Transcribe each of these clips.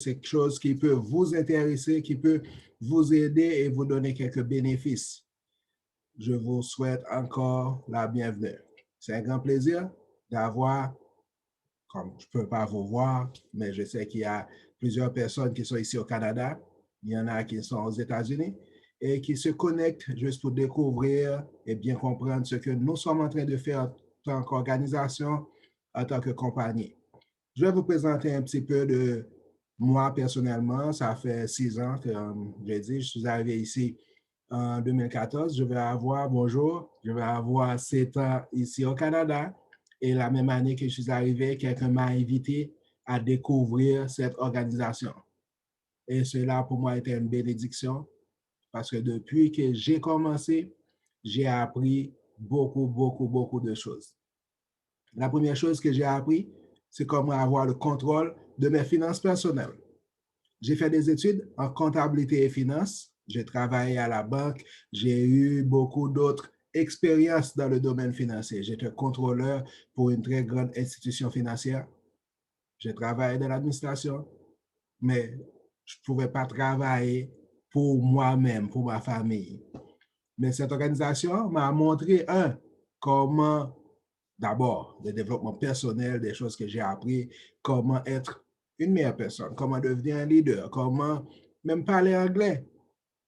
c'est quelque chose qui peut vous intéresser, qui peut vous aider et vous donner quelques bénéfices. Je vous souhaite encore la bienvenue. C'est un grand plaisir d'avoir, comme je ne peux pas vous voir, mais je sais qu'il y a plusieurs personnes qui sont ici au Canada, il y en a qui sont aux États-Unis et qui se connectent juste pour découvrir et bien comprendre ce que nous sommes en train de faire en tant qu'organisation, en tant que compagnie. Je vais vous présenter un petit peu de moi personnellement. Ça fait 6 ans que j'ai dit, je suis arrivé ici en 2014. Je vais avoir 7 ans ici au Canada. Et la même année que je suis arrivé, quelqu'un m'a invité à découvrir cette organisation. Et cela, pour moi, était une bénédiction parce que depuis que j'ai commencé, j'ai appris beaucoup de choses. La première chose que j'ai appris, c'est comment avoir le contrôle de mes finances personnelles. J'ai fait des études en comptabilité et finances. J'ai travaillé à la banque. J'ai eu beaucoup d'autres expériences dans le domaine financier. J'étais contrôleur pour une très grande institution financière. J'ai travaillé dans l'administration, mais je ne pouvais pas travailler pour moi-même, pour ma famille. Mais cette organisation m'a montré, comment, d'abord, le développement personnel, des choses que j'ai appris, comment être une meilleure personne, comment devenir un leader, comment même parler anglais.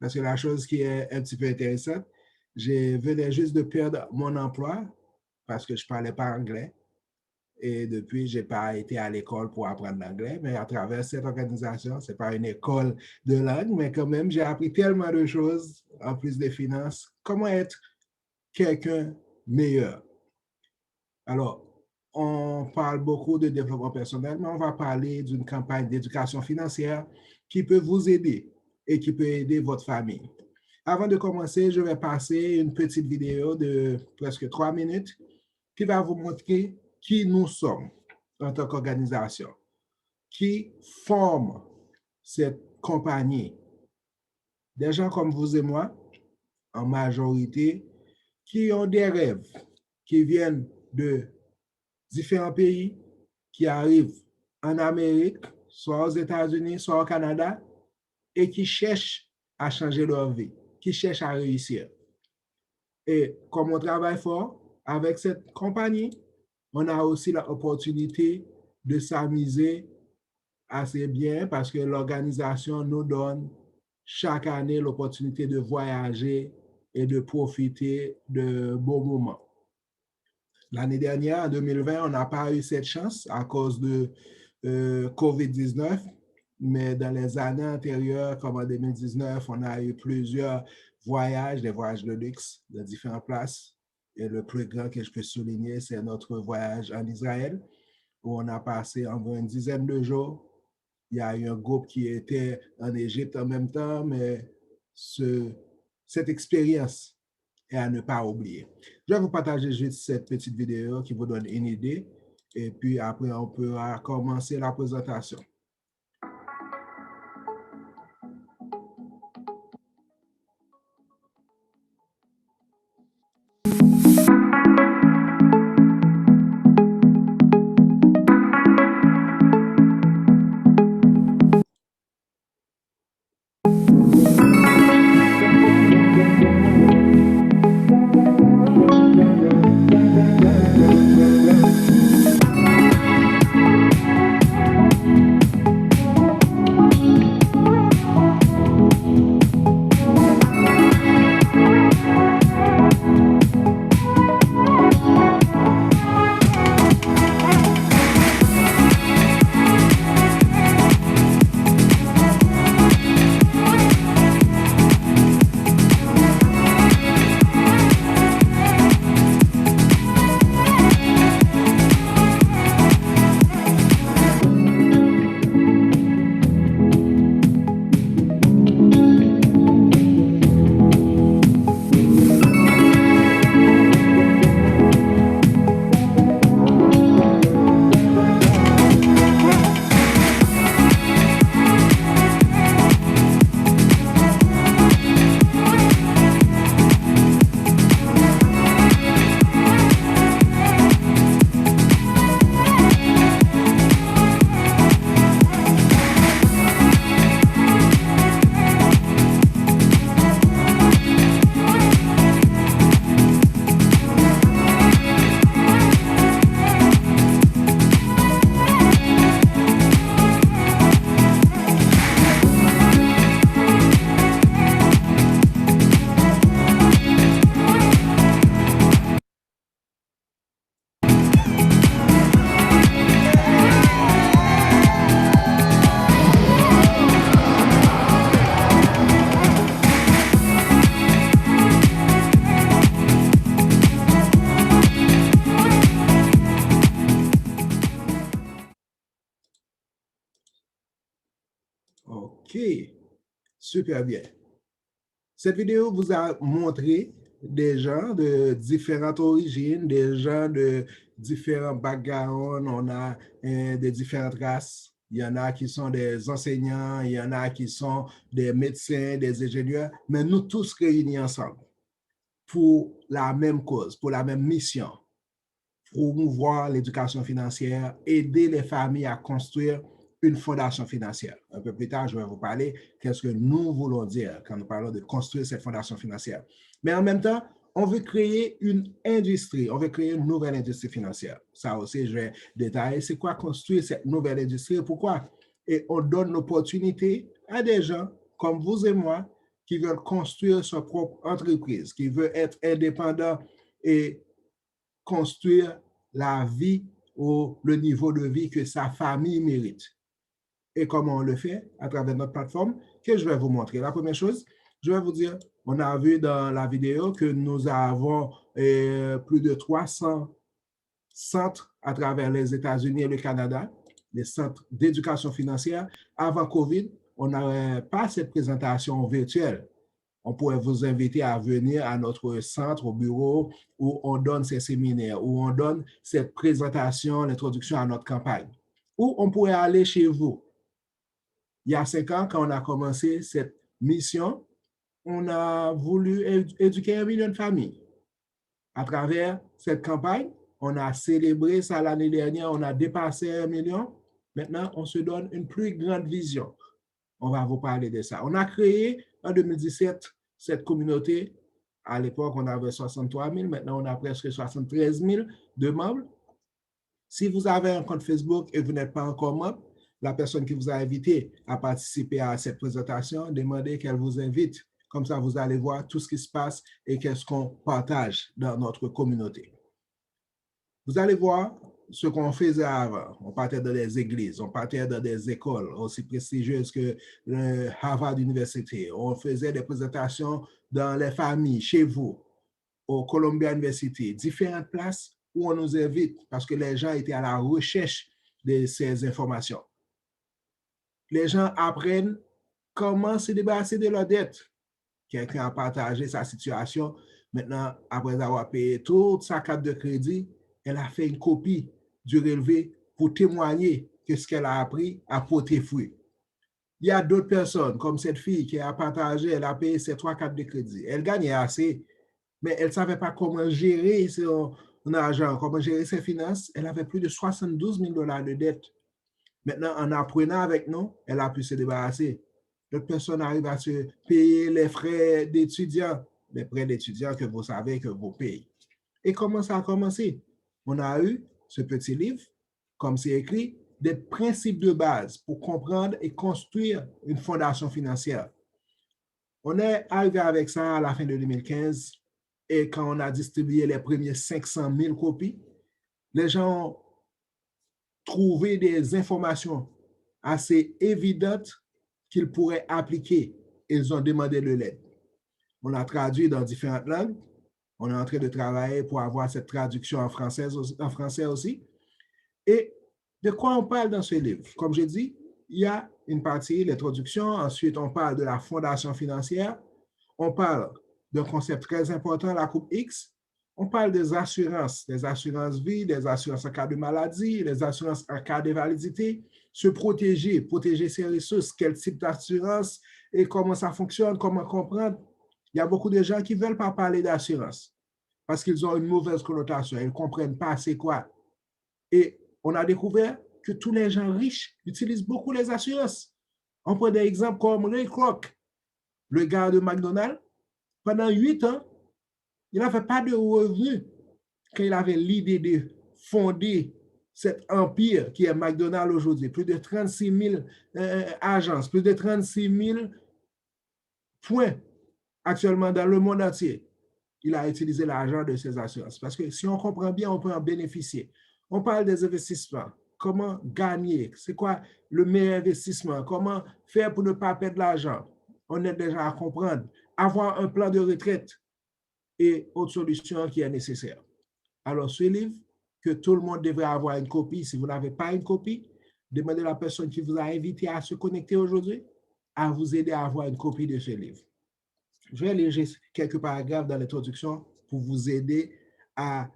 Parce que la chose qui est un petit peu intéressante, je venais juste de perdre mon emploi parce que je ne parlais pas anglais. Et depuis, je n'ai pas été à l'école pour apprendre l'anglais, mais à travers cette organisation, ce n'est pas une école de langue, mais quand même, j'ai appris tellement de choses, en plus des finances, comment être quelqu'un meilleur. Alors, on parle beaucoup de développement personnel, mais on va parler d'une campagne d'éducation financière qui peut vous aider et qui peut aider votre famille. Avant de commencer, je vais passer une petite vidéo de presque 3 minutes qui va vous montrer qui nous sommes en tant qu'organisation, qui forme cette compagnie. Des gens comme vous et moi, en majorité, qui ont des rêves, qui viennent de différents pays, qui arrivent en Amérique, soit aux États-Unis, soit au Canada, et qui cherchent à changer leur vie, qui cherchent à réussir. Et comme on travaille fort avec cette compagnie, on a aussi l'opportunité de s'amuser assez bien parce que l'organisation nous donne chaque année l'opportunité de voyager et de profiter de beaux moments. L'année dernière, en 2020, on n'a pas eu cette chance à cause de COVID-19, mais dans les années antérieures, comme en 2019, on a eu plusieurs voyages, des voyages de luxe de différentes places. Et le plus grand que je peux souligner, c'est notre voyage en Israël, où on a passé environ une dizaine de jours. Il y a eu un groupe qui était en Égypte en même temps, mais cette expérience est à ne pas oublier. Je vais vous partager juste cette petite vidéo qui vous donne une idée, et puis après, on pourra commencer la présentation. OK, super bien. Cette vidéo vous a montré des gens de différentes origines, des gens de différents backgrounds, on a de différentes races. Il y en a qui sont des enseignants, il y en a qui sont des médecins, des ingénieurs, mais nous tous réunis ensemble pour la même cause, pour la même mission, promouvoir l'éducation financière, aider les familles à construire une fondation financière. Un peu plus tard, je vais vous parler qu'est-ce que nous voulons dire quand nous parlons de construire cette fondation financière. Mais en même temps, on veut créer une industrie, on veut créer une nouvelle industrie financière. Ça aussi, je vais détailler c'est quoi construire cette nouvelle industrie et pourquoi. Et on donne l'opportunité à des gens comme vous et moi qui veulent construire sa propre entreprise, qui veulent être indépendants et construire la vie ou le niveau de vie que sa famille mérite. Et comment on le fait? À travers notre plateforme que je vais vous montrer. La première chose, je vais vous dire, on a vu dans la vidéo que nous avons plus de 300 centres à travers les États-Unis et le Canada, les centres d'éducation financière. Avant COVID, on n'avait pas cette présentation virtuelle. On pourrait vous inviter à venir à notre centre, au bureau, où on donne ces séminaires, où on donne cette présentation, l'introduction à notre campagne. Ou on pourrait aller chez vous. Il y a 5 ans, quand on a commencé cette mission, on a voulu éduquer 1 million de familles. À travers cette campagne, on a célébré ça l'année dernière, on a dépassé 1 million. Maintenant, on se donne une plus grande vision. On va vous parler de ça. On a créé en 2017 cette communauté. À l'époque, on avait 63 000. Maintenant, on a presque 73 000 de membres. Si vous avez un compte Facebook et vous n'êtes pas encore membre, la personne qui vous a invité à participer à cette présentation, demandez qu'elle vous invite. Comme ça, vous allez voir tout ce qui se passe et qu'est-ce qu'on partage dans notre communauté. Vous allez voir ce qu'on faisait avant. On partait dans des églises, on partait dans des écoles aussi prestigieuses que le Harvard University. On faisait des présentations dans les familles, chez vous, au Columbia University, différentes places où on nous invite parce que les gens étaient à la recherche de ces informations. Les gens apprennent comment se débarrasser de leurs dettes. Quelqu'un a partagé sa situation. Maintenant, après avoir payé toute sa carte de crédit, elle a fait une copie du relevé pour témoigner que ce qu'elle a appris a porté fruit. Il y a d'autres personnes, comme cette fille qui a partagé, elle a payé ses 3 cartes de crédit. Elle gagnait assez, mais elle ne savait pas comment gérer son argent, comment gérer ses finances. Elle avait plus de 72 000 $ de dettes. Maintenant, en apprenant avec nous, elle a pu se débarrasser. D'autres personnes arrivent à se payer les frais d'étudiants, les prêts d'étudiants que vous savez que vous payez. Et comment ça a commencé? On a eu ce petit livre, comme c'est écrit, des principes de base pour comprendre et construire une fondation financière. On est arrivé avec ça à la fin de 2015 et quand on a distribué les premiers 500 000 copies, les gens ont trouvé des informations assez évidentes qu'ils pourraient appliquer. Ils ont demandé de l'aide. On a traduit dans différentes langues. On est en train de travailler pour avoir cette traduction en français aussi. Et de quoi on parle dans ce livre? Comme j'ai dit, il y a une partie, l'introduction. Ensuite, on parle de la fondation financière. On parle d'un concept très important, la coupe X. On parle des assurances vie, des assurances en cas de maladie, des assurances en cas d'invalidité, se protéger, protéger ses ressources, quel type d'assurance et comment ça fonctionne, comment comprendre. Il y a beaucoup de gens qui ne veulent pas parler d'assurance parce qu'ils ont une mauvaise connotation, ils ne comprennent pas c'est quoi. Et on a découvert que tous les gens riches utilisent beaucoup les assurances. On prend des exemples comme Ray Kroc, le gars de McDonald's. Pendant 8 ans, il n'avait pas de revenus quand il avait l'idée de fonder cet empire qui est McDonald's aujourd'hui. Plus de 36 000 agences, plus de 36 000 points actuellement dans le monde entier. Il a utilisé l'argent de ces assurances. Parce que si on comprend bien, on peut en bénéficier. On parle des investissements. Comment gagner? C'est quoi le meilleur investissement? Comment faire pour ne pas perdre l'argent? On est déjà à comprendre. Avoir un plan de retraite et autre solution qui est nécessaire. Alors, ce livre, que tout le monde devrait avoir une copie. Si vous n'avez pas une copie, demandez à la personne qui vous a invité à se connecter aujourd'hui. à vous aider à avoir une copie de ce livre. Je vais lire quelques paragraphes dans l'introduction pour vous aider à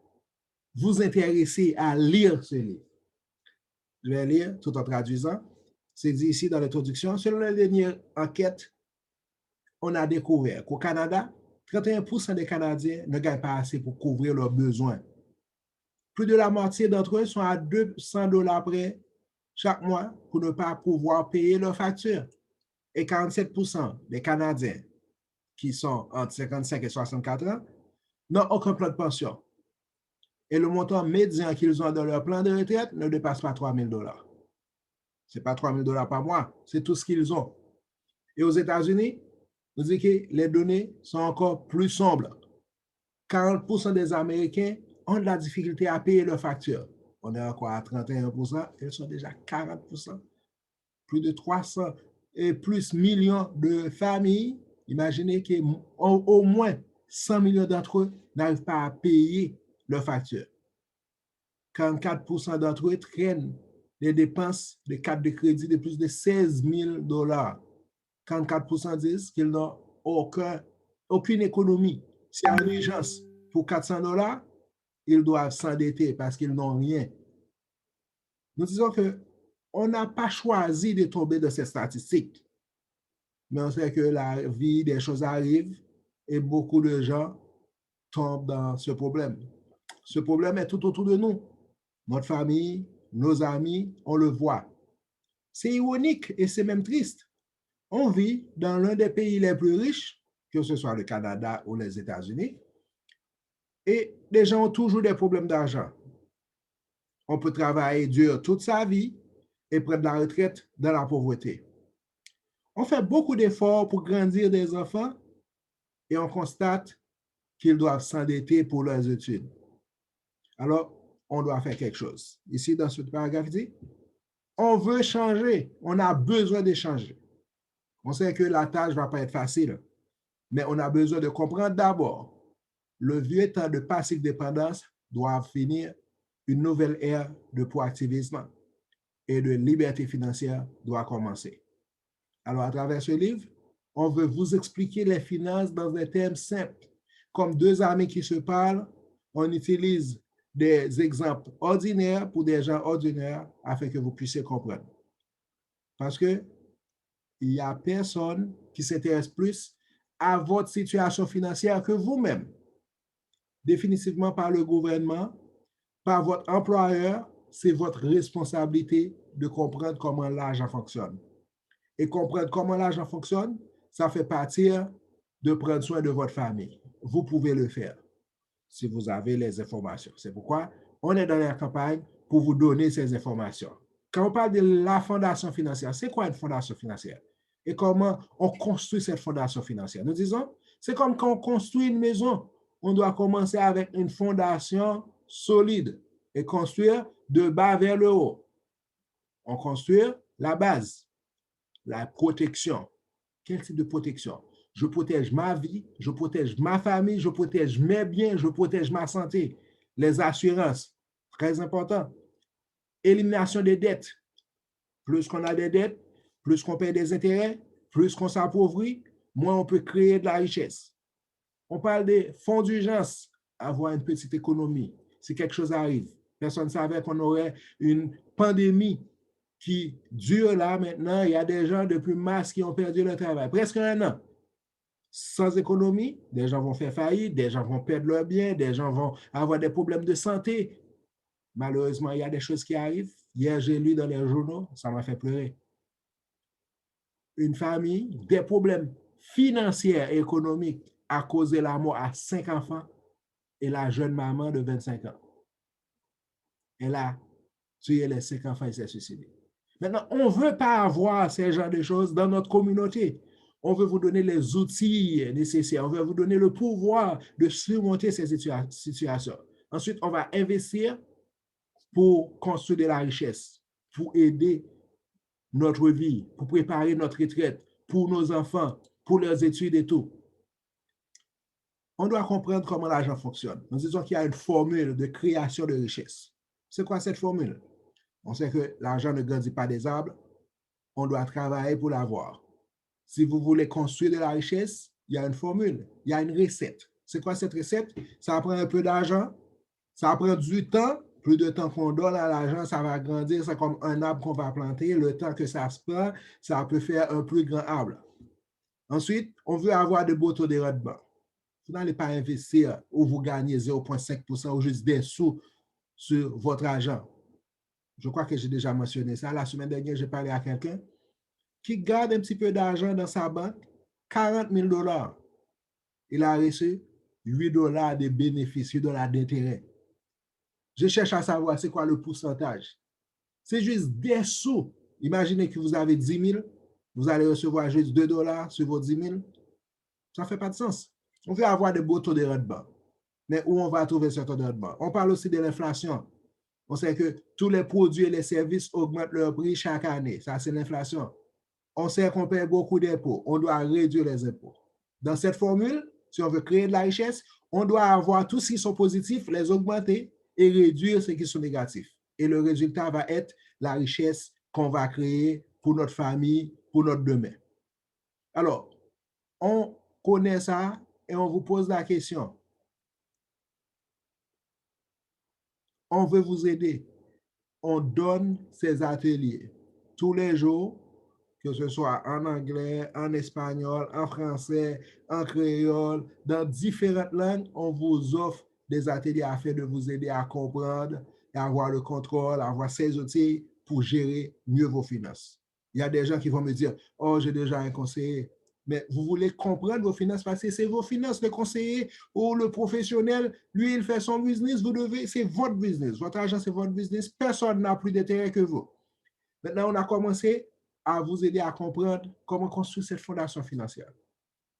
vous intéresser à lire ce livre. Je vais lire tout en traduisant. C'est dit ici dans l'introduction. Selon la dernière enquête, on a découvert qu'au Canada, 31% des Canadiens ne gagnent pas assez pour couvrir leurs besoins. Plus de la moitié d'entre eux sont à 200 $ près chaque mois pour ne pas pouvoir payer leurs factures. Et 47% des Canadiens qui sont entre 55 et 64 ans n'ont aucun plan de pension. Et le montant médian qu'ils ont dans leur plan de retraite ne dépasse pas 3 000 $. Ce n'est pas 3 000 $ par mois, c'est tout ce qu'ils ont. Et aux États-Unis, vous dites que les données sont encore plus sombres. 40% des Américains ont de la difficulté à payer leurs factures. On est encore à 31%, ils sont déjà 40%. Plus de 300 et plus millions de familles, imaginez qu'au moins 100 millions d'entre eux n'arrivent pas à payer leurs factures. 44% d'entre eux traînent les dépenses de cartes de crédit de plus de 16 000 $. 44% disent qu'ils n'ont aucune économie. S'il y a une urgence pour 400 $, ils doivent s'endetter parce qu'ils n'ont rien. Nous disons qu'on n'a pas choisi de tomber dans ces statistiques, mais on sait que la vie, des choses arrivent et beaucoup de gens tombent dans ce problème. Ce problème est tout autour de nous. Notre famille, nos amis, on le voit. C'est ironique et c'est même triste. On vit dans l'un des pays les plus riches, que ce soit le Canada ou les États-Unis, et les gens ont toujours des problèmes d'argent. On peut travailler dur toute sa vie et prendre la retraite dans la pauvreté. On fait beaucoup d'efforts pour grandir des enfants et on constate qu'ils doivent s'endetter pour leurs études. Alors, on doit faire quelque chose. Ici, dans ce paragraphe, il dit, on veut changer, on a besoin de changer. On sait que la tâche ne va pas être facile, mais on a besoin de comprendre d'abord le vieux temps de passive dépendance doit finir, une nouvelle ère de proactivisme et de liberté financière doit commencer. Alors, à travers ce livre, on veut vous expliquer les finances dans des termes simples. Comme deux amis qui se parlent, on utilise des exemples ordinaires pour des gens ordinaires afin que vous puissiez comprendre. Parce que il n'y a personne qui s'intéresse plus à votre situation financière que vous-même. Définitivement par le gouvernement, par votre employeur, c'est votre responsabilité de comprendre comment l'argent fonctionne. Et comprendre comment l'argent fonctionne, ça fait partir de prendre soin de votre famille. Vous pouvez le faire si vous avez les informations. C'est pourquoi on est dans la campagne pour vous donner ces informations. Quand on parle de la fondation financière, c'est quoi une fondation financière? Et comment on construit cette fondation financière? Nous disons, c'est comme quand on construit une maison. On doit commencer avec une fondation solide et construire de bas vers le haut. On construit la base, la protection. Quel type de protection? Je protège ma vie, je protège ma famille, je protège mes biens, je protège ma santé. Les assurances, très important. Élimination des dettes. Plus qu'on a des dettes, plus qu'on paye des intérêts, plus qu'on s'appauvrit, moins on peut créer de la richesse. On parle des fonds d'urgence, avoir une petite économie. Si quelque chose arrive, personne ne savait qu'on aurait une pandémie qui dure là maintenant. Il y a des gens depuis mars qui ont perdu leur travail, presque un an. Sans économie, des gens vont faire faillite, des gens vont perdre leurs biens, des gens vont avoir des problèmes de santé. Malheureusement, il y a des choses qui arrivent. Hier, j'ai lu dans les journaux, ça m'a fait pleurer. Une famille, des problèmes financiers et économiques a causé la mort à 5 enfants et la jeune maman de 25 ans. Elle a tué les 5 enfants et s'est suicidée. Maintenant, on ne veut pas avoir ce genre de choses dans notre communauté. On veut vous donner les outils nécessaires. On veut vous donner le pouvoir de surmonter ces situations. Ensuite, on va investir pour construire de la richesse, pour aider notre vie, pour préparer notre retraite, pour nos enfants, pour leurs études et tout. On doit comprendre comment l'argent fonctionne. Nous disons qu'il y a une formule de création de richesse. C'est quoi cette formule? On sait que l'argent ne grandit pas des arbres. On doit travailler pour l'avoir. Si vous voulez construire de la richesse, il y a une formule, il y a une recette. C'est quoi cette recette? Ça prend un peu d'argent, ça prend du temps. Plus de temps qu'on donne à l'argent, ça va grandir. C'est comme un arbre qu'on va planter. Le temps que ça se prend, ça peut faire un plus grand arbre. Ensuite, on veut avoir de beaux taux de rendement. Vous n'allez pas investir où vous gagnez 0,5% ou juste des sous sur votre argent. Je crois que j'ai déjà mentionné ça. La semaine dernière, j'ai parlé à quelqu'un qui garde un petit peu d'argent dans sa banque, 40 000 $. Il a reçu 8 $ de bénéfices, 8 $ d'intérêt. Je cherche à savoir c'est quoi le pourcentage. C'est juste des sous. Imaginez que vous avez 10 000, vous allez recevoir juste 2 $ sur vos 10 000. Ça ne fait pas de sens. On veut avoir de beaux taux de rendement. Mais où on va trouver ce taux de rendement? On parle aussi de l'inflation. On sait que tous les produits et les services augmentent leur prix chaque année. Ça, c'est l'inflation. On sait qu'on paie beaucoup d'impôts. On doit réduire les impôts. Dans cette formule, si on veut créer de la richesse, on doit avoir tous ceux qui sont positifs, les augmenter et réduire ceux qui sont négatifs. Et le résultat va être la richesse qu'on va créer pour notre famille, pour notre demain. Alors, on connaît ça et on vous pose la question. On veut vous aider. On donne ces ateliers tous les jours, que ce soit en anglais, en espagnol, en français, en créole, dans différentes langues. On vous offre des ateliers afin de vous aider à comprendre et avoir le contrôle, avoir ces outils pour gérer mieux vos finances. Il y a des gens qui vont me dire, oh, j'ai déjà un conseiller. Mais vous voulez comprendre vos finances parce que c'est vos finances, le conseiller ou le professionnel, lui, il fait son business, vous devez, c'est votre business. Votre argent, c'est votre business. Personne n'a plus d'intérêt que vous. Maintenant, on a commencé à vous aider à comprendre comment construire cette fondation financière.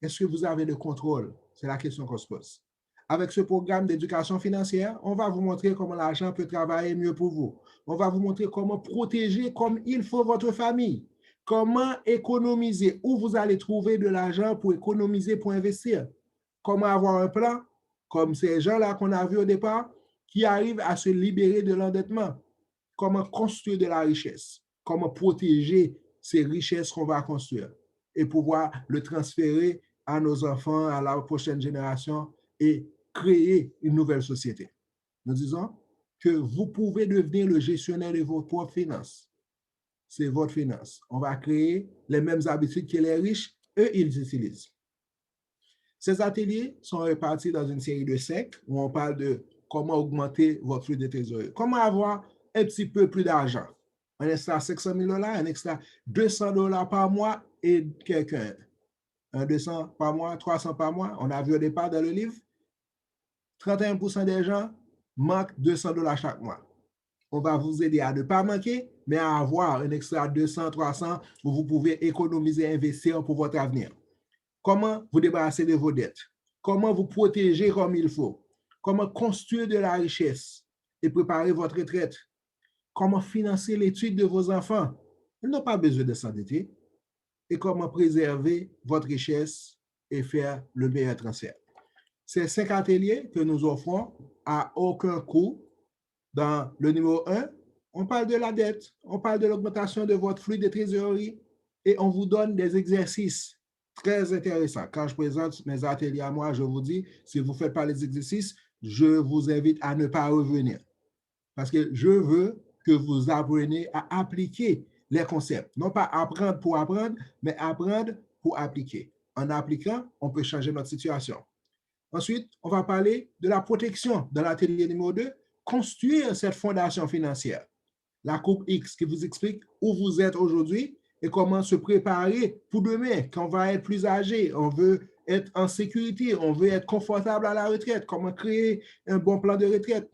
Est-ce que vous avez le contrôle? C'est la question qu'on se pose. Avec ce programme d'éducation financière, on va vous montrer comment l'argent peut travailler mieux pour vous. On va vous montrer comment protéger comme il faut votre famille. Comment économiser, où vous allez trouver de l'argent pour économiser, pour investir. Comment avoir un plan, comme ces gens-là qu'on a vus au départ, qui arrivent à se libérer de l'endettement. Comment construire de la richesse. Comment protéger ces richesses qu'on va construire et pouvoir le transférer à nos enfants, à la prochaine génération et créer une nouvelle société. Nous disons que vous pouvez devenir le gestionnaire de vos propres finances. C'est votre finance. On va créer les mêmes habitudes que les riches, eux, ils utilisent. Ces ateliers sont répartis dans une série de 5 où on parle de comment augmenter votre flux de trésorerie. Comment avoir un petit peu plus d'argent. Un extra 500 000 $, un extra 200 $ par mois et quelqu'un. Un 200 par mois, 300 par mois. On a vu au départ dans le livre, 31% des gens manquent 200 $ chaque mois. On va vous aider à ne pas manquer, mais à avoir un extra 200, 300 où vous pouvez économiser, investir pour votre avenir. Comment vous débarrasser de vos dettes? Comment vous protéger comme il faut? Comment construire de la richesse et préparer votre retraite? Comment financer l'étude de vos enfants? Ils n'ont pas besoin de s'endetter. Et comment préserver votre richesse et faire le meilleur transfert. Ces 5 ateliers que nous offrons à aucun coût. Dans le numéro 1, on parle de la dette, on parle de l'augmentation de votre flux de trésorerie et on vous donne des exercices très intéressants. Quand je présente mes ateliers à moi, je vous dis, si vous ne faites pas les exercices, je vous invite à ne pas revenir. Parce que je veux que vous appreniez à appliquer les concepts. Non pas apprendre pour apprendre, mais apprendre pour appliquer. En appliquant, on peut changer notre situation. Ensuite, on va parler de la protection dans l'atelier numéro 2, construire cette fondation financière. La courbe X qui vous explique où vous êtes aujourd'hui et comment se préparer pour demain, quand on va être plus âgé, on veut être en sécurité, on veut être confortable à la retraite, comment créer un bon plan de retraite.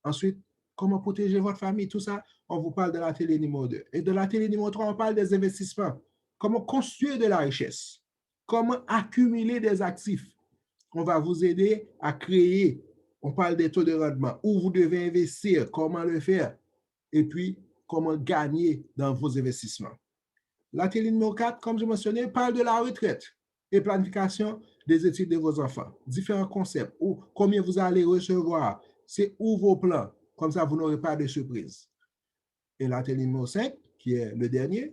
Ensuite, comment protéger votre famille, tout ça, on vous parle de la télé numéro 2. Et de la télé numéro 3, on parle des investissements. Comment construire de la richesse. Comment accumuler des actifs. On va vous aider à créer. On parle des taux de rendement. Où vous devez investir, comment le faire. Et puis, comment gagner dans vos investissements. La télé numéro 4, comme je mentionnais, parle de la retraite et planification des études de vos enfants. Différents concepts. Ou combien vous allez recevoir. C'est où vos plans. Comme ça, vous n'aurez pas de surprise. Et la télé numéro 5, qui est le dernier,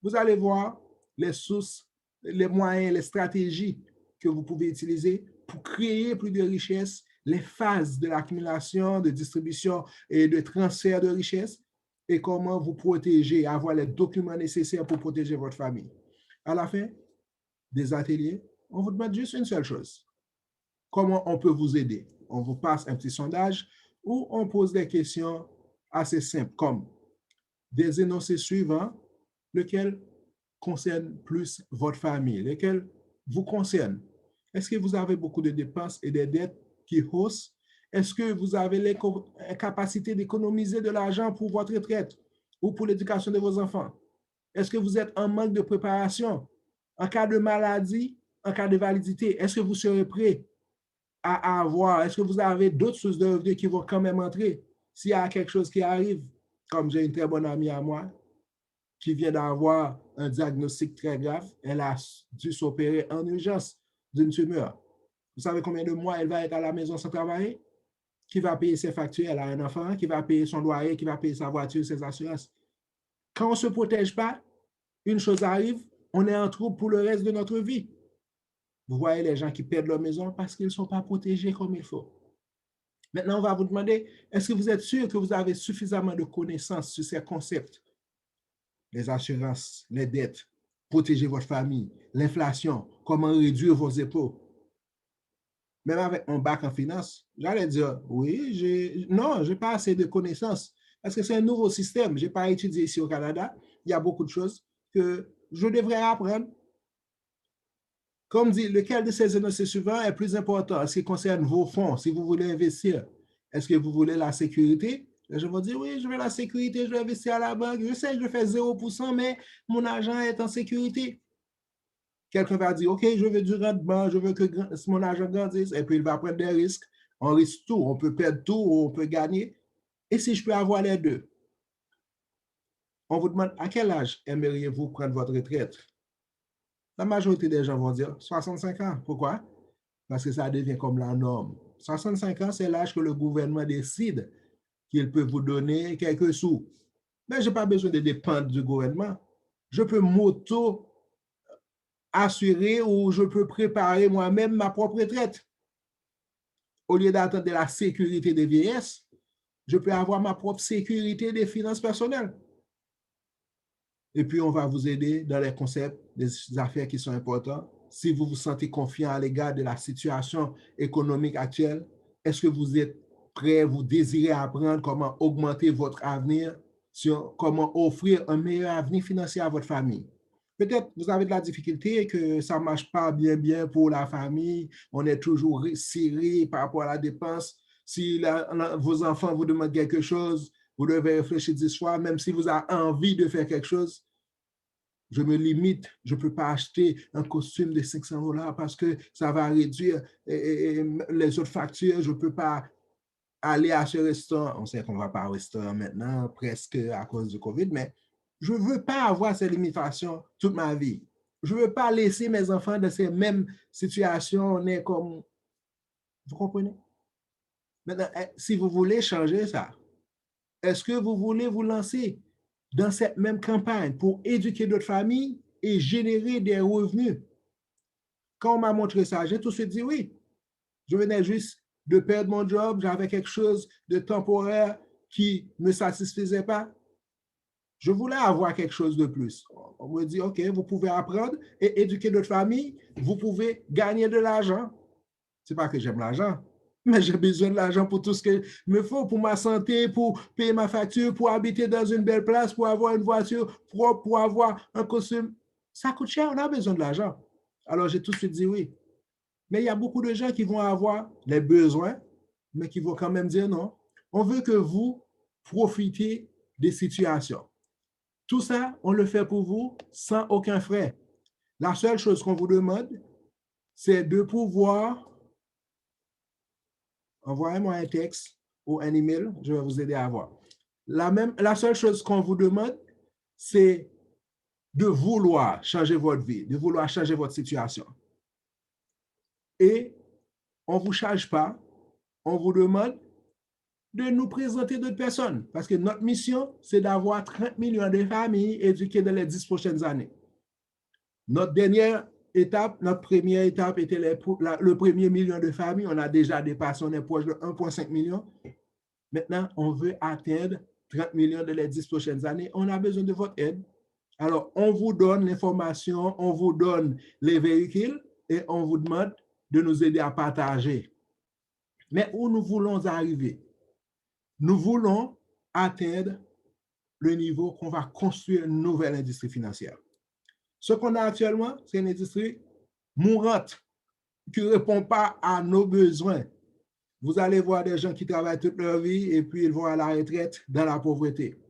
vous allez voir les sources les moyens, les stratégies que vous pouvez utiliser pour créer plus de richesses, les phases de l'accumulation, de distribution et de transfert de richesses, et comment vous protéger, avoir les documents nécessaires pour protéger votre famille. À la fin des ateliers, on vous demande juste une seule chose. Comment on peut vous aider? On vous passe un petit sondage où on pose des questions assez simples, comme des énoncés suivants, lesquels concernent plus votre famille, lesquels vous concernent. Est-ce que vous avez beaucoup de dépenses et des dettes qui haussent? Est-ce que vous avez les capacités d'économiser de l'argent pour votre retraite ou pour l'éducation de vos enfants? Est-ce que vous êtes en manque de préparation? En cas de maladie, en cas de validité, est-ce que vous serez prêt à avoir? Est-ce que vous avez d'autres sources de revenus qui vont quand même entrer? S'il y a quelque chose qui arrive, comme j'ai une très bonne amie à moi, qui vient d'avoir un diagnostic très grave, elle a dû s'opérer en urgence d'une tumeur. Vous savez combien de mois elle va être à la maison sans travailler? Qui va payer ses factures? Elle a un enfant, qui va payer son loyer, qui va payer sa voiture, ses assurances. Quand on ne se protège pas, une chose arrive, on est en trouble pour le reste de notre vie. Vous voyez les gens qui perdent leur maison parce qu'ils ne sont pas protégés comme il faut. Maintenant, on va vous demander, est-ce que vous êtes sûr que vous avez suffisamment de connaissances sur ces concepts? Les assurances, les dettes, protéger votre famille, l'inflation, comment réduire vos épaules. Même avec mon bac en finance, j'allais dire, oui, non, je n'ai pas assez de connaissances parce que c'est un nouveau système. Je n'ai pas étudié ici au Canada. Il y a beaucoup de choses que je devrais apprendre. Comme dit, lequel de ces énoncés suivants est plus important en ce qui concerne vos fonds, si vous voulez investir? Est-ce que vous voulez la sécurité? Je vais dire, oui, je veux la sécurité, je vais investir à la banque. Je sais, je fais 0%, mais mon argent est en sécurité. Quelqu'un va dire, OK, je veux du rendement, je veux que mon argent grandisse, et puis il va prendre des risques. On risque tout, on peut perdre tout, on peut gagner. Et si je peux avoir les deux? On vous demande, à quel âge aimeriez-vous prendre votre retraite? La majorité des gens vont dire 65 ans. Pourquoi? Parce que ça devient comme la norme. 65 ans, c'est l'âge que le gouvernement décide qu'il peut vous donner quelques sous. Mais je n'ai pas besoin de dépendre du gouvernement. Je peux m'auto-assurer ou je peux préparer moi-même ma propre retraite. Au lieu d'attendre la sécurité des vieillesses, je peux avoir ma propre sécurité des finances personnelles. Et puis, on va vous aider dans les concepts des affaires qui sont importants. Si vous vous sentez confiant à l'égard de la situation économique actuelle, est-ce que vous êtes prêt, vous désirez apprendre comment augmenter votre avenir, sur comment offrir un meilleur avenir financier à votre famille? Peut-être vous avez de la difficulté, que ça ne marche pas bien pour la famille, on est toujours serré par rapport à la dépense. Si vos enfants vous demandent quelque chose, vous devez réfléchir 10 fois, même si vous avez envie de faire quelque chose. Je me limite, je ne peux pas acheter un costume de 500 $ parce que ça va réduire les autres factures. Je ne peux pas aller à ce restaurant. On sait qu'on ne va pas au restaurant maintenant, presque à cause du COVID, mais je ne veux pas avoir ces limitations toute ma vie. Je ne veux pas laisser mes enfants dans ces mêmes situations. On est comme... Vous comprenez? Maintenant, si vous voulez changer ça, est-ce que vous voulez vous lancer dans cette même campagne pour éduquer notre famille et générer des revenus? Quand on m'a montré ça, j'ai tout de suite dit oui. Je venais juste de perdre mon job, j'avais quelque chose de temporaire qui ne me satisfaisait pas. Je voulais avoir quelque chose de plus. On me dit, OK, vous pouvez apprendre et éduquer notre famille, vous pouvez gagner de l'argent. Ce n'est pas que j'aime l'argent, mais j'ai besoin de l'argent pour tout ce qu'il me faut, pour ma santé, pour payer ma facture, pour habiter dans une belle place, pour avoir une voiture propre, pour avoir un costume. Ça coûte cher, on a besoin de l'argent. Alors, j'ai tout de suite dit oui. Mais il y a beaucoup de gens qui vont avoir les besoins, mais qui vont quand même dire non. On veut que vous profitez des situations. Tout ça, on le fait pour vous sans aucun frais. La seule chose qu'on vous demande, c'est de pouvoir envoyez-moi un texte ou un email, je vais vous aider à voir. La seule chose qu'on vous demande, c'est de vouloir changer votre vie, de vouloir changer votre situation. Et on ne vous charge pas, on vous demande de nous présenter d'autres personnes. Parce que notre mission, c'est d'avoir 30 millions de familles éduquées dans les 10 prochaines années. Notre dernière étape, notre première étape était le premier million de familles. On a déjà dépassé, on est proche de 1,5 million. Maintenant, on veut atteindre 30 millions dans les 10 prochaines années. On a besoin de votre aide. Alors, on vous donne l'information, on vous donne les véhicules et on vous demande de nous aider à partager. Mais où nous voulons arriver? Nous voulons atteindre le niveau qu'on va construire une nouvelle industrie financière. Ce qu'on a actuellement, c'est une industrie mourante qui ne répond pas à nos besoins. Vous allez voir des gens qui travaillent toute leur vie et puis ils vont à la retraite dans la pauvreté.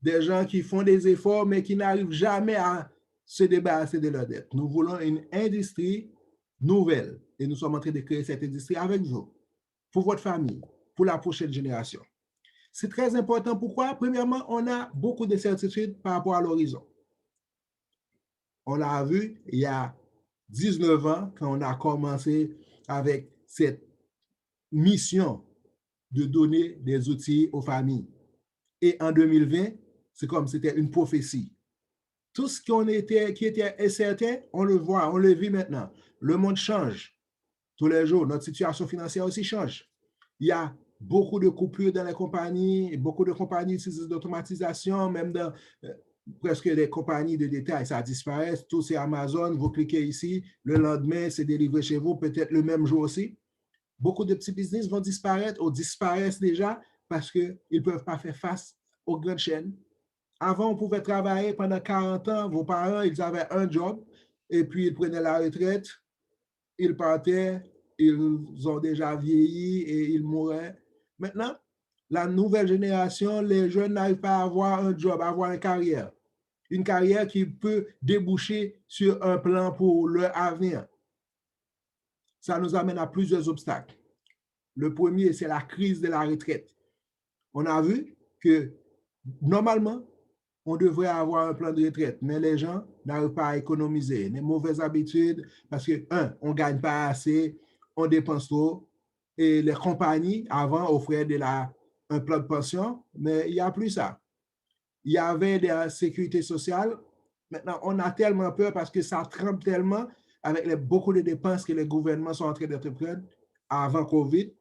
Des gens qui font des efforts mais qui n'arrivent jamais à se débarrasser de leurs dettes. Nous voulons une industrie nouvelle et nous sommes en train de créer cette industrie avec vous, pour votre famille, pour la prochaine génération. C'est très important. Pourquoi? Premièrement, on a beaucoup de certitudes par rapport à l'horizon. On l'a vu il y a 19 ans quand on a commencé avec cette mission de donner des outils aux familles. Et en 2020, c'est comme si c'était une prophétie. Tout ce qui était incertain, on le voit, on le vit maintenant. Le monde change tous les jours. Notre situation financière aussi change. Il y a beaucoup de coupures dans les compagnies, beaucoup de compagnies utilisent d'automatisation, même dans presque des compagnies de détail, ça disparaît. Tout c'est Amazon, vous cliquez ici, le lendemain, c'est délivré chez vous, peut-être le même jour aussi. Beaucoup de petits business vont disparaître ou disparaissent déjà parce qu'ils ne peuvent pas faire face aux grandes chaînes. Avant, on pouvait travailler pendant 40 ans. Vos parents, ils avaient un job et puis ils prenaient la retraite, ils partaient, ils ont déjà vieilli et ils mouraient. Maintenant, la nouvelle génération, les jeunes n'arrivent pas à avoir un job, à avoir une carrière qui peut déboucher sur un plan pour leur avenir. Ça nous amène à plusieurs obstacles. Le premier, c'est la crise de la retraite. On a vu que normalement, on devrait avoir un plan de retraite, mais les gens n'arrivent pas à économiser. Les mauvaises habitudes, parce que, on ne gagne pas assez, on dépense trop. Et les compagnies, avant, offraient un plan de pension, mais il n'y a plus ça. Il y avait de la sécurité sociale. Maintenant, on a tellement peur parce que ça trempe tellement avec beaucoup de dépenses que les gouvernements sont en train d'entreprendre avant COVID,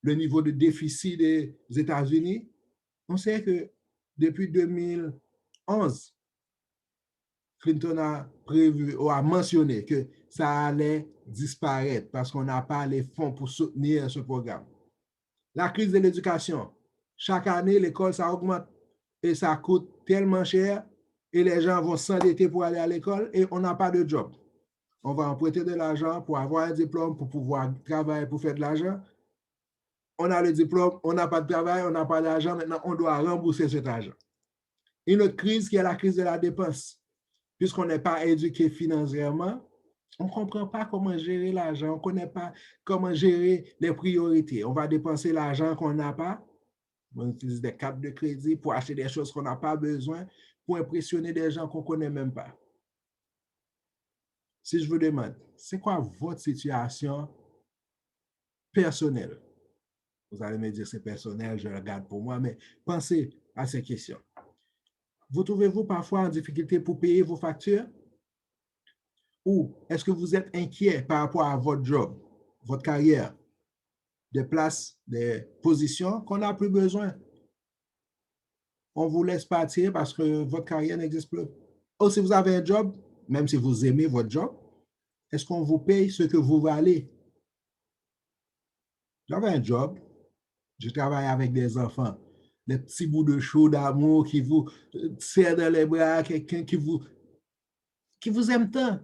le niveau de déficit des États-Unis. On sait que depuis 2011, Clinton a prévu ou a mentionné que ça allait disparaître parce qu'on n'a pas les fonds pour soutenir ce programme. La crise de l'éducation. Chaque année, l'école, ça augmente et ça coûte tellement cher et les gens vont s'endetter pour aller à l'école et on n'a pas de job. On va emprunter de l'argent pour avoir un diplôme, pour pouvoir travailler, pour faire de l'argent. On a le diplôme, on n'a pas de travail, on n'a pas d'argent, maintenant on doit rembourser cet argent. Une autre crise qui est la crise de la dépense. Puisqu'on n'est pas éduqué financièrement, on ne comprend pas comment gérer l'argent, on ne connaît pas comment gérer les priorités. On va dépenser l'argent qu'on n'a pas, on utilise des cartes de crédit pour acheter des choses qu'on n'a pas besoin, pour impressionner des gens qu'on ne connaît même pas. Si je vous demande, c'est quoi votre situation personnelle? Vous allez me dire c'est personnel, je regarde pour moi, mais pensez à ces questions. Vous trouvez-vous parfois en difficulté pour payer vos factures? Ou est-ce que vous êtes inquiet par rapport à votre job, votre carrière, des places, des positions qu'on n'a plus besoin? On vous laisse partir parce que votre carrière n'existe plus. Ou si vous avez un job, même si vous aimez votre job, est-ce qu'on vous paye ce que vous valez? J'avais un job, je travaille avec des enfants, des petits bouts de chou d'amour qui vous serrent dans les bras, quelqu'un qui vous aime tant.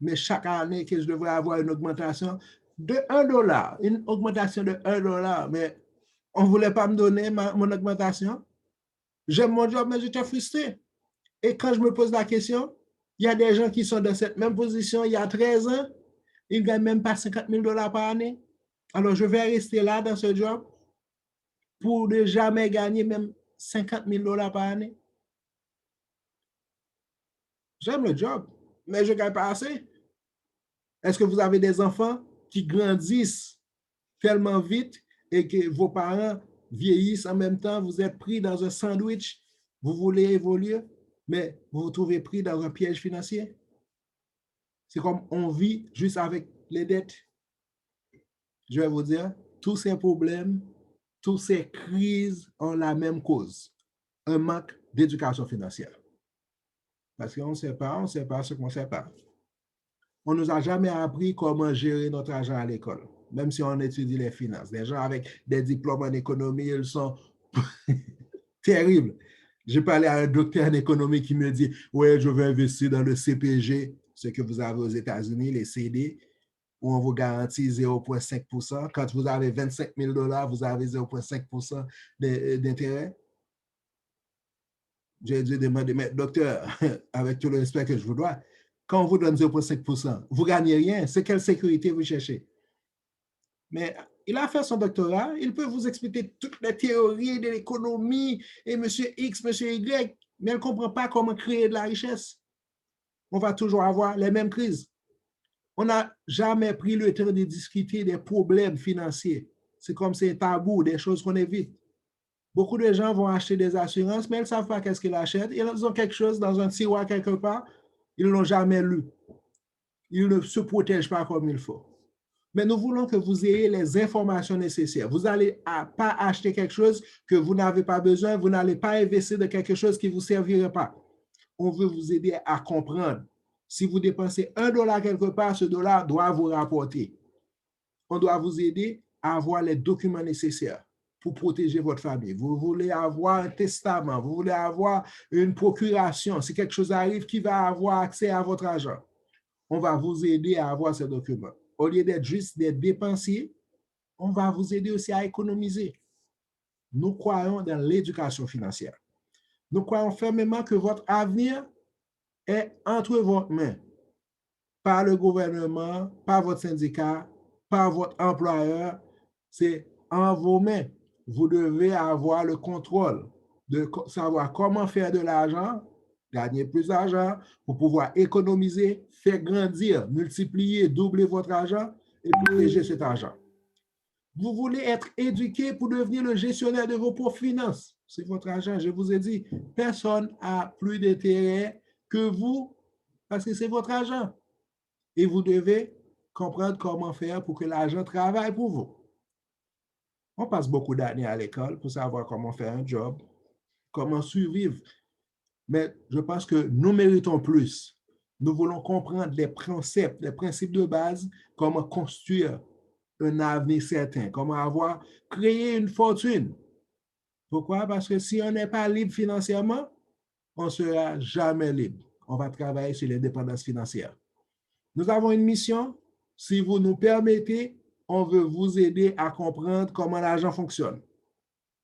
Mais chaque année que je devrais avoir une augmentation de $1, une augmentation de $1, mais on ne voulait pas me donner mon augmentation. J'aime mon job, mais j'étais frustré. Et quand je me pose la question, il y a des gens qui sont dans cette même position il y a 13 ans, ils ne gagnent même pas $50,000 par année. Alors, je vais rester là dans ce job pour ne jamais gagner même $50,000 par année. J'aime le job, mais je ne gagne pas assez. Est-ce que vous avez des enfants qui grandissent tellement vite et que vos parents vieillissent en même temps, vous êtes pris dans un sandwich, vous voulez évoluer, mais vous vous trouvez pris dans un piège financier? C'est comme on vit juste avec les dettes. Je vais vous dire, tous ces problèmes, toutes ces crises ont la même cause, un manque d'éducation financière. Parce qu'on ne sait pas ce qu'on ne sait pas. On ne nous a jamais appris comment gérer notre argent à l'école, même si on étudie les finances. Les gens avec des diplômes en économie, ils sont terribles. J'ai parlé à un docteur en économie qui me dit, ouais, je vais investir dans le CPG, ce que vous avez aux États-Unis, les CD, où on vous garantit 0,5%. Quand vous avez 25 000 $, vous avez 0,5% d'intérêt. J'ai dû demander, mais docteur, avec tout le respect que je vous dois, quand on vous donne 0,5%, vous ne gagnez rien. C'est quelle sécurité vous cherchez? Mais il a fait son doctorat, il peut vous expliquer toutes les théories de l'économie et monsieur X, monsieur Y, mais il ne comprend pas comment créer de la richesse. On va toujours avoir les mêmes crises. On n'a jamais pris le temps de discuter des problèmes financiers. C'est comme c'est tabou, des choses qu'on évite. Beaucoup de gens vont acheter des assurances, mais ils ne savent pas qu'est-ce qu'ils achètent. Ils ont quelque chose dans un tiroir quelque part, ils ne l'ont jamais lu. Ils ne se protègent pas comme il faut. Mais nous voulons que vous ayez les informations nécessaires. Vous n'allez pas acheter quelque chose que vous n'avez pas besoin, vous n'allez pas investir de quelque chose qui ne vous servirait pas. On veut vous aider à comprendre. Si vous dépensez $1 quelque part, ce dollar doit vous rapporter. On doit vous aider à avoir les documents nécessaires pour protéger votre famille. Vous voulez avoir un testament, vous voulez avoir une procuration. Si quelque chose arrive, qui va avoir accès à votre argent? On va vous aider à avoir ces documents. Au lieu d'être juste des dépensiers, on va vous aider aussi à économiser. Nous croyons dans l'éducation financière. Nous croyons fermement que votre avenir est entre vos mains, par le gouvernement, par votre syndicat, par votre employeur. C'est en vos mains. Vous devez avoir le contrôle de savoir comment faire de l'argent, gagner plus d'argent pour pouvoir économiser, faire grandir, multiplier, doubler votre argent et protéger cet argent. Vous voulez être éduqué pour devenir le gestionnaire de vos propres finances. C'est votre argent. Je vous ai dit, personne n'a plus d'intérêt que vous parce que c'est votre argent. Et vous devez comprendre comment faire pour que l'argent travaille pour vous. On passe beaucoup d'années à l'école pour savoir comment faire un job, comment survivre. Mais je pense que nous méritons plus. Nous voulons comprendre les concepts, les principes de base, comment construire un avenir certain, comment créer une fortune. Pourquoi? Parce que si on n'est pas libre financièrement, on ne sera jamais libre. On va travailler sur l'indépendance financière. Nous avons une mission. Si vous nous permettez, on veut vous aider à comprendre comment l'argent fonctionne.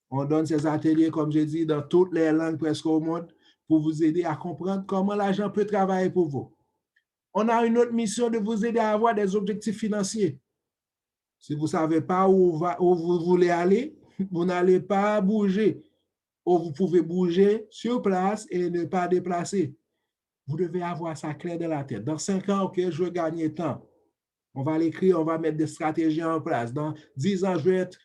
On donne ces ateliers, comme j'ai dit, dans toutes les langues presque au monde pour vous aider à comprendre comment l'argent peut travailler pour vous. On a une autre mission de vous aider à avoir des objectifs financiers. Si vous ne savez pas où vous voulez aller, vous n'allez pas bouger. Ou vous pouvez bouger sur place et ne pas déplacer. Vous devez avoir ça clair dans la tête. Dans 5 ans, OK, je veux gagner tant. On va l'écrire, on va mettre des stratégies en place. Dans 10 ans, je veux être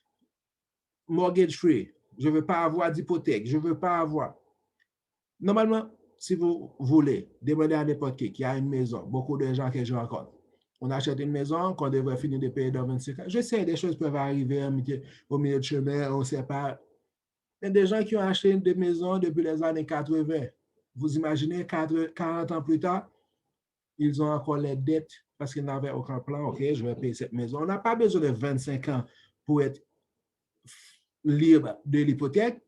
mortgage free. Je ne veux pas avoir d'hypothèque. Je ne veux pas avoir. Normalement, si vous voulez, demandez à n'importe qui a une maison. Beaucoup de gens que je rencontre. On achète une maison qu'on devrait finir de payer dans 25 ans. Je sais, des choses peuvent arriver au milieu de chemin, on ne sait pas. Il y a des gens qui ont acheté des maisons depuis les années 80. Vous imaginez, 40 ans plus tard, ils ont encore les dettes parce qu'ils n'avaient aucun plan. OK, je vais payer cette maison. On n'a pas besoin de 25 ans pour être libre de l'hypothèque.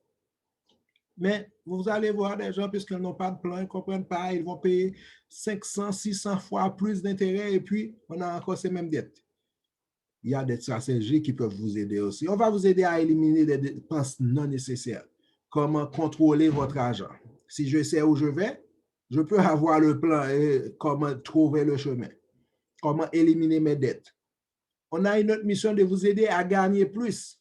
Mais vous allez voir des gens, puisqu'ils n'ont pas de plan, ils ne comprennent pas, ils vont payer 500, 600 fois plus d'intérêt et puis on a encore ces mêmes dettes. Il y a des stratégies qui peuvent vous aider aussi. On va vous aider à éliminer des dépenses non nécessaires. Comment contrôler votre argent. Si je sais où je vais, je peux avoir le plan et comment trouver le chemin. Comment éliminer mes dettes. On a une autre mission de vous aider à gagner plus.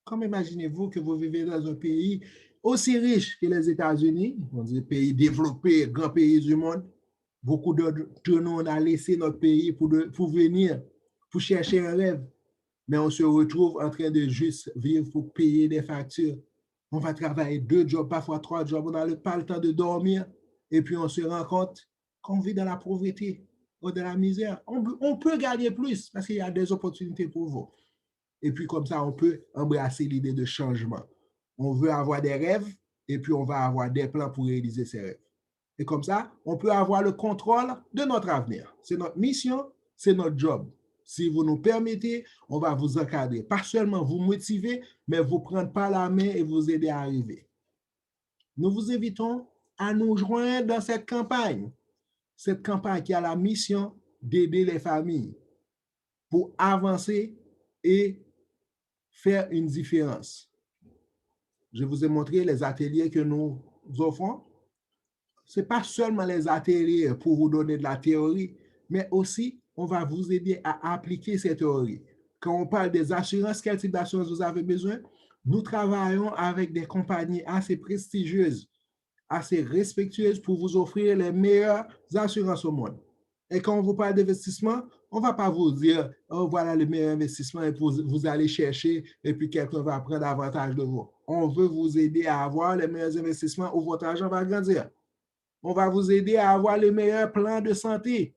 Comme imaginez-vous que vous vivez dans un pays aussi riche que les États-Unis, on dit pays développé, grand pays du monde. Beaucoup de nous, on a laissé notre pays pour venir, pour chercher un rêve. Mais on se retrouve en train de juste vivre pour payer des factures. On va travailler 2 jobs, parfois 3 jobs. On n'a pas le temps de dormir. Et puis, on se rend compte qu'on vit dans la pauvreté. ou de la misère. On peut gagner plus parce qu'il y a des opportunités pour vous. Et puis comme ça, on peut embrasser l'idée de changement. On veut avoir des rêves et puis on va avoir des plans pour réaliser ces rêves. Et comme ça, on peut avoir le contrôle de notre avenir. C'est notre mission, c'est notre job. Si vous nous permettez, on va vous encadrer. Pas seulement vous motiver, mais vous prendre par la main et vous aider à arriver. Nous vous invitons à nous joindre dans cette campagne. Cette campagne qui a la mission d'aider les familles pour avancer et faire une différence. Je vous ai montré les ateliers que nous offrons. Ce n'est pas seulement les ateliers pour vous donner de la théorie, mais aussi on va vous aider à appliquer cette théorie. Quand on parle des assurances, quel type d'assurance vous avez besoin? Nous travaillons avec des compagnies assez prestigieuses, assez respectueuses pour vous offrir les meilleures assurances au monde. Et quand on vous parle d'investissement, on ne va pas vous dire, oh, voilà le meilleur investissement et vous allez chercher et puis quelqu'un va prendre avantage de vous. On veut vous aider à avoir les meilleurs investissements où votre argent va grandir. On va vous aider à avoir le meilleur plan de santé.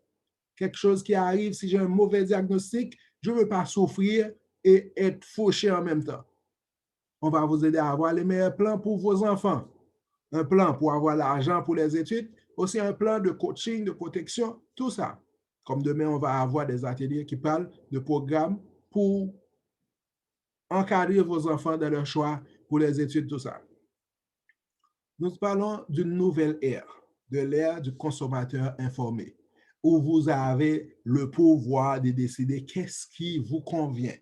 Quelque chose qui arrive, si j'ai un mauvais diagnostic, je ne veux pas souffrir et être fauché en même temps. On va vous aider à avoir les meilleurs plans pour vos enfants. Un plan pour avoir l'argent pour les études, aussi un plan de coaching, de protection, tout ça. Comme demain, on va avoir des ateliers qui parlent de programmes pour encadrer vos enfants dans leur choix pour les études, tout ça. Nous parlons d'une nouvelle ère, de l'ère du consommateur informé, où vous avez le pouvoir de décider qu'est-ce qui vous convient.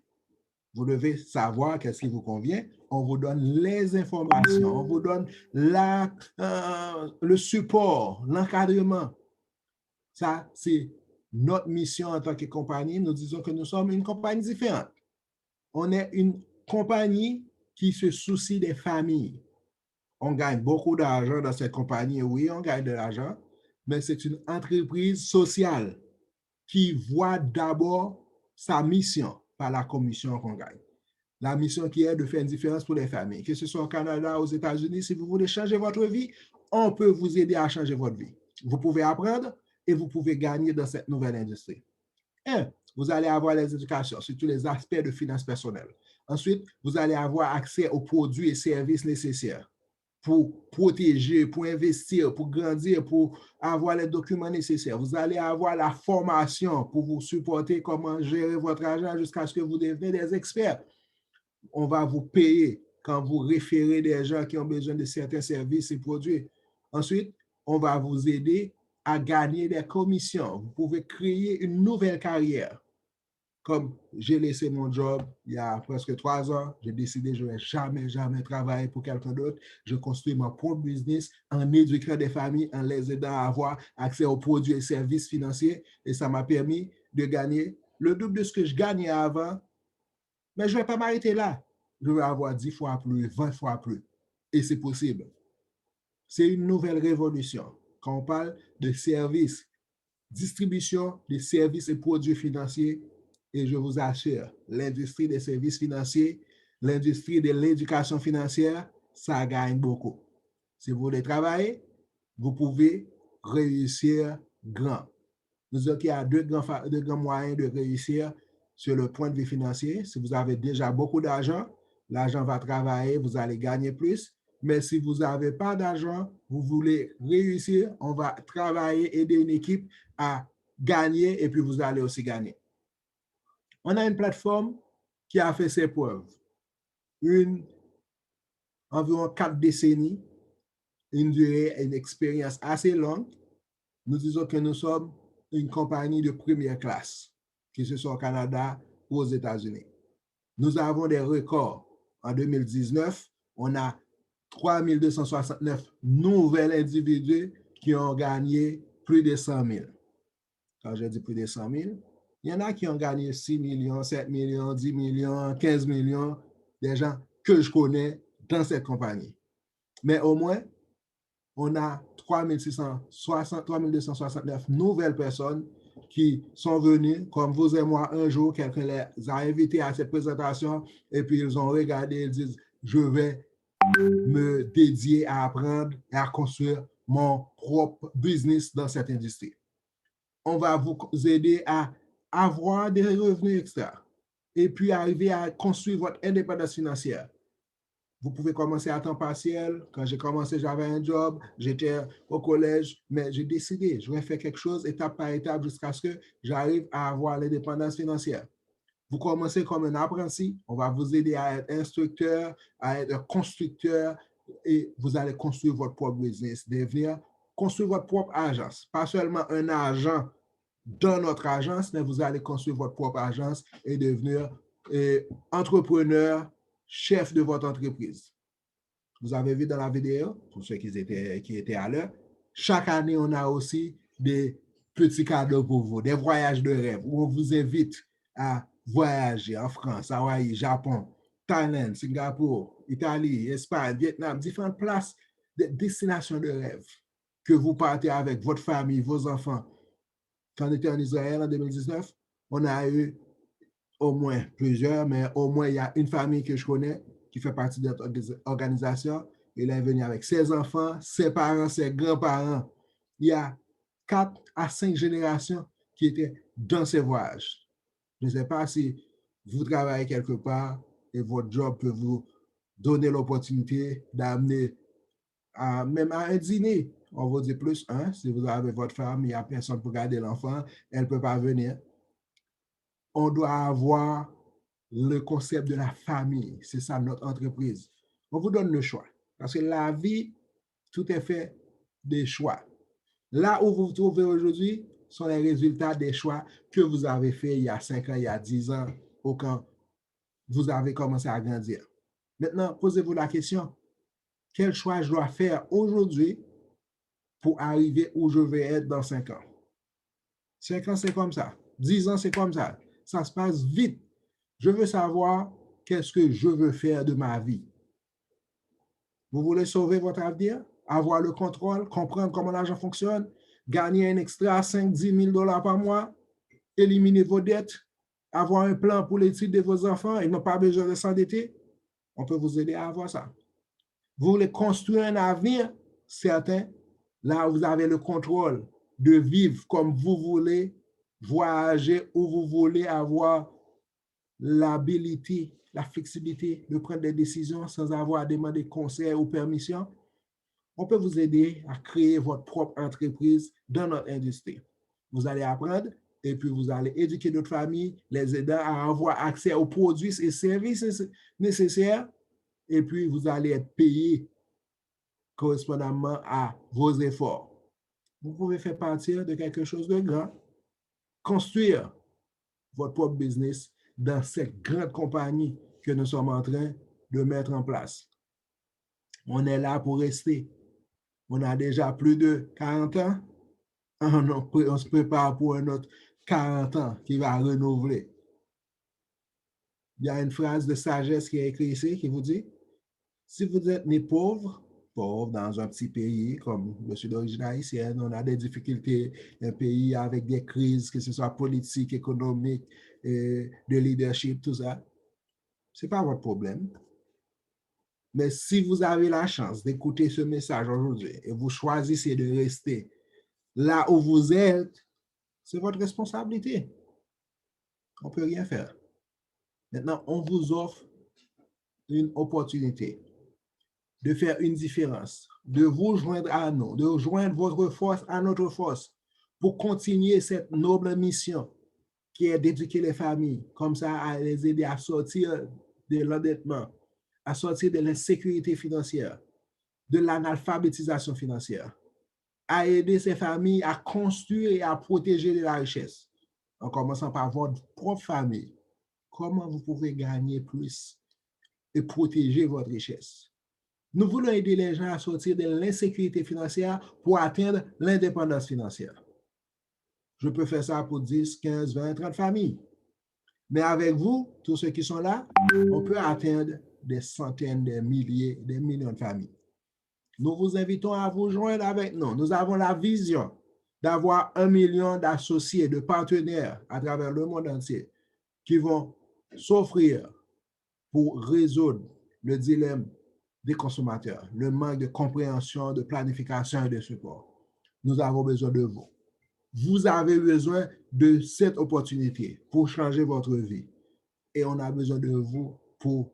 Vous devez savoir qu'est-ce qui vous convient. On vous donne les informations, on vous donne le support, l'encadrement. Ça, c'est notre mission en tant que compagnie. Nous disons que nous sommes une compagnie différente. On est une compagnie qui se soucie des familles. On gagne beaucoup d'argent dans cette compagnie. Oui, on gagne de l'argent, mais c'est une entreprise sociale qui voit d'abord sa mission par la commission qu'on gagne. La mission qui est de faire une différence pour les familles. Que ce soit au Canada, aux États-Unis, si vous voulez changer votre vie, on peut vous aider à changer votre vie. Vous pouvez apprendre et vous pouvez gagner dans cette nouvelle industrie. Vous allez avoir les éducations sur tous les aspects de finances personnelles. Ensuite, vous allez avoir accès aux produits et services nécessaires pour protéger, pour investir, pour grandir, pour avoir les documents nécessaires. Vous allez avoir la formation pour vous supporter comment gérer votre argent jusqu'à ce que vous deveniez des experts. On va vous payer quand vous référez des gens qui ont besoin de certains services et produits. Ensuite, on va vous aider à gagner des commissions. Vous pouvez créer une nouvelle carrière. Comme j'ai laissé mon job il y a presque 3 ans, j'ai décidé que je ne vais jamais travailler pour quelqu'un d'autre. Je construis mon propre business en éduquant des familles, en les aidant à avoir accès aux produits et services financiers. Et ça m'a permis de gagner le double de ce que je gagnais avant. Mais je ne vais pas m'arrêter là. Je vais avoir 10 fois plus, 20 fois plus. Et c'est possible. C'est une nouvelle révolution. Quand on parle de services, distribution des services et produits financiers, et je vous assure, l'industrie des services financiers, l'industrie de l'éducation financière, ça gagne beaucoup. Si vous voulez travailler, vous pouvez réussir grand. Nous disons qu'il y a deux grands moyens de réussir sur le point de vue financier. Si vous avez déjà beaucoup d'argent, l'argent va travailler, vous allez gagner plus. Mais si vous n'avez pas d'argent, vous voulez réussir, on va travailler, aider une équipe à gagner et puis vous allez aussi gagner. On a une plateforme qui a fait ses preuves. Environ 4 décennies, une expérience assez longue. Nous disons que nous sommes une compagnie de première classe, que ce soit au Canada ou aux États-Unis. Nous avons des records. En 2019, on a 3269 nouvelles individus qui ont gagné plus de 100 000. Quand je dis plus de 100 000, il y en a qui ont gagné 6 millions, 7 millions, 10 millions, 15 millions, des gens que je connais dans cette compagnie. Mais au moins, on a 3269 nouvelles personnes qui sont venues, comme vous et moi, un jour, quelqu'un les a invités à cette présentation et puis ils ont regardé et disent, je vais me dédier à apprendre et à construire mon propre business dans cette industrie. on va vous aider à avoir des revenus extra et puis arriver à construire votre indépendance financière. Vous pouvez commencer à temps partiel. Quand j'ai commencé, j'avais un job, j'étais au collège, mais j'ai décidé, je vais faire quelque chose étape par étape jusqu'à ce que j'arrive à avoir l'indépendance financière. Vous commencez comme un apprenti, on va vous aider à être instructeur, à être constructeur, et vous allez construire votre propre business, devenir construire votre propre agence. Pas seulement un agent dans notre agence, mais vous allez construire votre propre agence et devenir entrepreneur, chef de votre entreprise. Vous avez vu dans la vidéo, pour ceux qui étaient à l'heure, chaque année, on a aussi des petits cadeaux pour vous, des voyages de rêve où on vous invite à voyager en France, Hawaï, Japon, Thaïlande, Singapour, Italie, Espagne, Vietnam, différentes places, des destinations de rêve que vous partez avec votre famille, vos enfants. Quand on était en Israël en 2019, on a eu au moins plusieurs, mais au moins il y a une famille que je connais qui fait partie de notre organisation. Il est venu avec ses enfants, ses parents, ses grands-parents. Il y a 4 à 5 générations qui étaient dans ces voyages. Je ne sais pas si vous travaillez quelque part et votre job peut vous donner l'opportunité d'amener même à un dîner. On vous dit plus un. Si vous avez votre femme, il n'y a personne pour garder l'enfant, elle ne peut pas venir. On doit avoir le concept de la famille. C'est ça notre entreprise. On vous donne le choix. Parce que la vie, tout est fait des choix. Là où vous vous trouvez aujourd'hui sont les résultats des choix que vous avez faits il y a 5 ans, il y a 10 ans, au quand vous avez commencé à grandir. Maintenant, posez-vous la question, quel choix je dois faire aujourd'hui pour arriver où je vais être dans 5 ans? 5 ans, c'est comme ça. 10 ans, c'est comme ça. Ça se passe vite. Je veux savoir qu'est-ce que je veux faire de ma vie. Vous voulez sauver votre avenir, avoir le contrôle, comprendre comment l'argent fonctionne, gagner un extra 5-10 000 $ par mois, éliminer vos dettes, avoir un plan pour l'étude de vos enfants et n'ont pas besoin de s'endetter. On peut vous aider à avoir ça. Vous voulez construire un avenir certain, là vous avez le contrôle de vivre comme vous voulez, voyager où vous voulez, avoir l'habilité, la flexibilité de prendre des décisions sans avoir à demander conseil ou permission. On peut vous aider à créer votre propre entreprise dans notre industrie. Vous allez apprendre et puis vous allez éduquer notre famille, les aider à avoir accès aux produits et services nécessaires et puis vous allez être payé correspondamment à vos efforts. Vous pouvez faire partie de quelque chose de grand, construire votre propre business dans cette grande compagnie que nous sommes en train de mettre en place. On est là pour rester. On a déjà plus de 40 ans. On se prépare pour un autre 40 ans qui va renouveler. Il y a une phrase de sagesse qui est écrite ici qui vous dit, si vous êtes né pauvre dans un petit pays comme je suis d'origine haïtienne, on a des difficultés, un pays avec des crises, que ce soit politiques, économiques, de leadership, tout ça, ce n'est pas votre problème. Mais si vous avez la chance d'écouter ce message aujourd'hui et vous choisissez de rester là où vous êtes, c'est votre responsabilité. On ne peut rien faire. Maintenant, on vous offre une opportunité de faire une différence, de vous joindre à nous, de joindre votre force à notre force pour continuer cette noble mission qui est d'éduquer les familles, comme ça à les aider à sortir de l'endettement, à sortir de l'insécurité financière, de l'analphabétisation financière, à aider ces familles à construire et à protéger de la richesse, en commençant par votre propre famille. Comment vous pouvez gagner plus et protéger votre richesse? Nous voulons aider les gens à sortir de l'insécurité financière pour atteindre l'indépendance financière. Je peux faire ça pour 10, 15, 20, 30 familles. Mais avec vous, tous ceux qui sont là, on peut atteindre des centaines, des milliers, des millions de familles. Nous vous invitons à vous joindre avec nous. Nous avons la vision d'avoir 1 million d'associés, de partenaires à travers le monde entier qui vont s'offrir pour résoudre le dilemme des consommateurs, le manque de compréhension, de planification et de support. Nous avons besoin de vous. vous avez besoin de cette opportunité pour changer votre vie. Et on a besoin de vous pour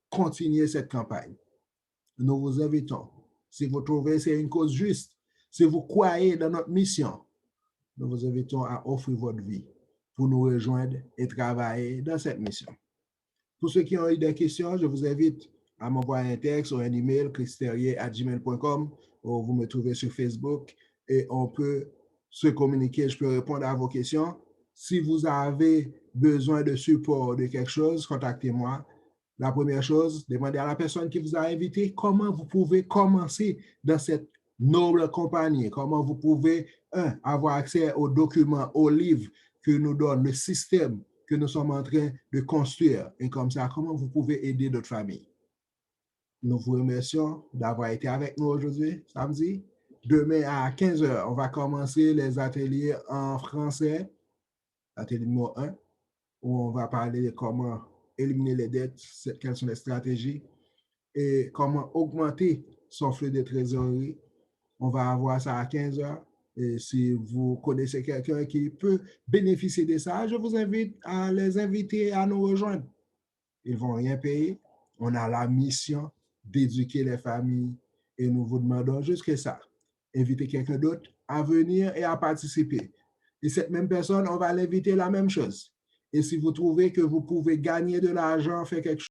continuer cette campagne. Nous vous invitons, si vous trouvez que c'est une cause juste, si vous croyez dans notre mission, nous vous invitons à offrir votre vie pour nous rejoindre et travailler dans cette mission. Pour ceux qui ont eu des questions, je vous invite à m'envoyer un texte ou un email, christerrier@gmail.com, ou vous me trouvez sur Facebook et on peut se communiquer, je peux répondre à vos questions. Si vous avez besoin de support de quelque chose, contactez-moi. La première chose, demandez à la personne qui vous a invité comment vous pouvez commencer dans cette noble compagnie, comment vous pouvez, avoir accès aux documents, aux livres que nous donne le système que nous sommes en train de construire. Et comme ça, comment vous pouvez aider notre famille. Nous vous remercions d'avoir été avec nous aujourd'hui, samedi. Demain à 15h, on va commencer les ateliers en français, atelier numéro 1, où on va parler de comment éliminer les dettes, quelles sont les stratégies et comment augmenter son flux de trésorerie. On va avoir ça à 15h. Et si vous connaissez quelqu'un qui peut bénéficier de ça, je vous invite à les inviter à nous rejoindre. Ils ne vont rien payer. On a la mission d'éduquer les familles et nous vous demandons juste que ça. Invitez quelqu'un d'autre à venir et à participer. Et cette même personne, on va l'inviter la même chose. Et si vous trouvez que vous pouvez gagner de l'argent, faire quelque chose,